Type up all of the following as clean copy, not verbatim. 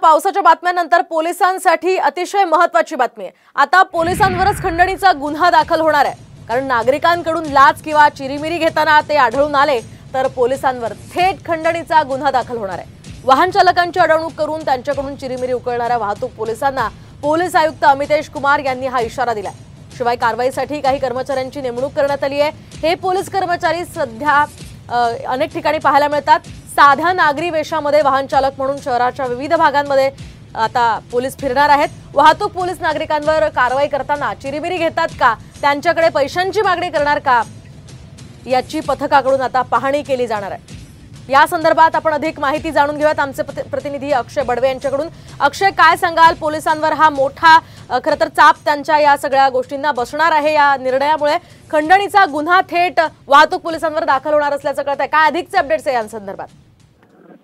पावसाच्या बातम्यांनंतर पोलिसांसाठी अतिशय महत्त्वाची बातमी आहे। आता पोलिसांवरच खंडणीचा गुन्हा दाखल होणार आहे, कारण नागरिकांकडून लाच किंवा चिरीमिरी घेताना ते आढळून आले तर पोलिसांवर थेट खंडणीचा गुन्हा दाखल होणार आहे। वाहन चालकांची अडवणूक करून त्यांच्याकडून चिरीमिरी उकळणाऱ्या वाहतूक पोलिसांना पोलीस आयुक्त अमितेश कुमार यांनी हा इशारा दिला। शिवाय कारवाईसाठी काही कर्मचाऱ्यांची नेमणूक करण्यात आली आहे। हे पोलीस कर्मचारी सध्या अनेक ठिकाणी पाहायला मिळतात। साध्या नागरी वेशामध्ये वाहन चालक म्हणून शहराच्या विविध भागांमध्ये आता पोलीस फिरणार आहेत। वाहतूक पोलीस नागरिकांवर कारवाई करताना चिरीमिरी घेतात का, त्यांच्याकडे पैशांची मागणी करणार का, याची पथकाकडून आता पाहणी केली जाणार आहे। या संदर्भात आपण अधिक माहिती जाणून घेऊयात आमचे प्रतिनिधी अक्षय बडवे यांच्याकडून। अक्षय, काय सांगाल, पोलिसांवर हा मोठा खरं तर चाप त्यांच्या या सगळ्या गोष्टींना बसणार आहे। या निर्णयामुळे खंडणीचा गुन्हा थेट वाहतूक पोलिसांवर दाखल होणार असल्याचं कळतंय। काय अधिकचे अपडेट्स आहे या संदर्भात?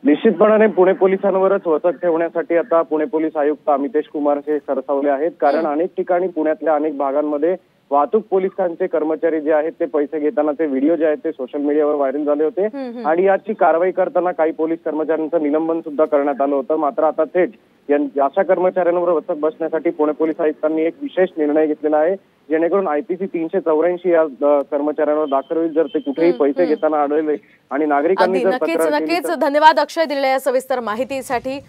निश्चितपणे पुणे पोलिसांवरच वचक ठेवण्यासाठी आता पुणे पोलीस आयुक्त अमितेश कुमार हे सरसावले आहेत, कारण अनेक ठिकाणी पुण्यातल्या अनेक भागांमध्ये वाहतूक पोलिसांचे कर्मचारी जे आहेत ते पैसे घेतानाचे व्हिडिओ जे आहेत ते सोशल मीडियावर व्हायरल झाले होते आणि याची कारवाई करताना काही पोलीस कर्मचाऱ्यांचं निलंबन सुद्धा करण्यात आलं होतं। मात्र आता थेट अशा कर्मचाऱ्यांवर वचक बसण्यासाठी पुणे पोलीस आयुक्तांनी एक विशेष निर्णय घेतलेला आहे, जेणेकरून IPC 384 या कर्मचाऱ्यांवर दाखल होईल जर ते कुठेही पैसे घेताना आढळले आणि नागरिकांनी जर नक्कीच धन्यवाद अक्षय दिलेल्या सविस्तर माहितीसाठी।